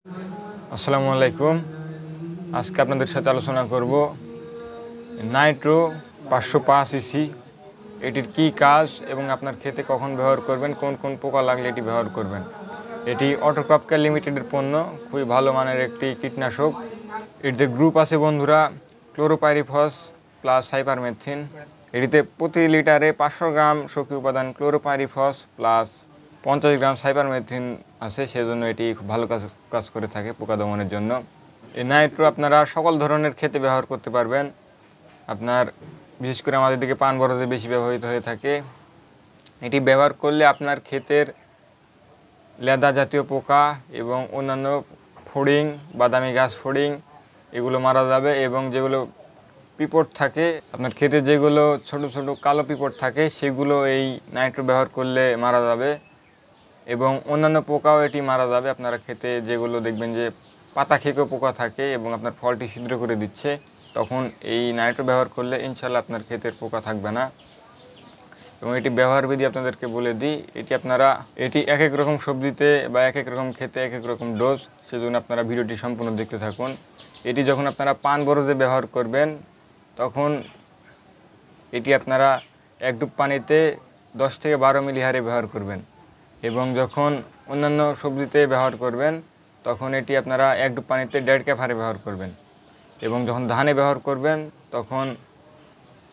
আসসালামু আলাইকুম। আজকে আপনাদের সাথে আলোচনা করব নাইট্রো 505 ইসি এটির কি কাজ এবং আপনার ক্ষেতে কখন ব্যবহার করবেন, কোন কোন পোকা লাগলে এটি ব্যবহার করবেন। এটি অটোক্রপ কেয়ার লিমিটেডের পণ্য, খুবই ভালো মানের একটি কীটনাশক। এটিতে গ্রুপ আছে বন্ধুরা, ক্লোরোপাইরিফস প্লাস সাইপারমেথ্রিন। এটিতে প্রতি লিটারে 500 গ্রাম সক্রিয় উপাদান ক্লোরোপাইরিফস প্লাস 50 গ্রাম সাইপারমেথ্রিন আছে, সেজন্য এটি খুব ভালো কাজ করে থাকে পোকা দমনের জন্য। এই নাইট্রো আপনারা সকল ধরনের ক্ষেতে ব্যবহার করতে পারবেন। আপনার বিশেষ করে আমাদের দিকে পান বরজে বেশি ব্যবহৃত হয়ে থাকে। এটি ব্যবহার করলে আপনার ক্ষেতের লেদা জাতীয় পোকা এবং অন্যান্য ফড়িং, বাদামি গাছ ফড়িং এগুলো মারা যাবে, এবং যেগুলো পিঁপড় থাকে আপনার ক্ষেতে, যেগুলো ছোট ছোট কালো পিঁপড় থাকে, সেগুলো এই নাইট্রো ব্যবহার করলে মারা যাবে, এবং অন্যান্য পোকাও এটি মারা যাবে। আপনারা ক্ষেতে যেগুলো দেখবেন যে পাতা খেকো পোকা থাকে এবং আপনার ফলটি ছিদ্র করে দিচ্ছে, তখন এই নাইট্রো ব্যবহার করলে ইনশাল্লাহ আপনার ক্ষেতের পোকা থাকবে না। এবং এটি ব্যবহার বিধি আপনাদেরকে বলে দিই। এটি এক এক রকম সবজিতে বা এক এক রকম খেতে এক এক রকম ডোজ, সেজন্য আপনারা ভিডিওটি সম্পূর্ণ দেখতে থাকুন। এটি যখন আপনারা পান বরজে ব্যবহার করবেন, তখন এটি আপনারা এক ডুব পানিতে 10 থেকে 12 মিলি হারে ব্যবহার করবেন, এবং যখন অন্যান্য সবজিতে ব্যবহার করবেন তখন এটি আপনারা এক ডুব পানিতে 1.5 কাপ হারে ব্যবহার করবেন, এবং যখন ধানে ব্যবহার করবেন তখন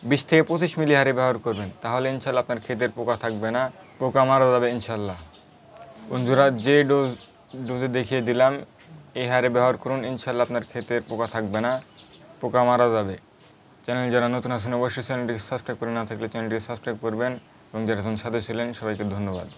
20 থেকে 25 মিলি হারে ব্যবহার করবেন। তাহলে ইনশাল্লাহ আপনার ক্ষেতের পোকা থাকবে না, পোকা মারা যাবে ইনশাল্লাহ। বন্ধুরা, যে ডোজে দেখিয়ে দিলাম এই হারে ব্যবহার করুন, ইনশাল্লাহ আপনার ক্ষেতের পোকা থাকবে না, পোকা মারা যাবে। চ্যানেল যারা নতুন আছেন অবশ্যই চ্যানেলটিকে সাবস্ক্রাইব করে না থাকলে চ্যানেলটিকে সাবস্ক্রাইব করবেন, এবং যারা এখন সাথে ছিলেন সবাইকে ধন্যবাদ।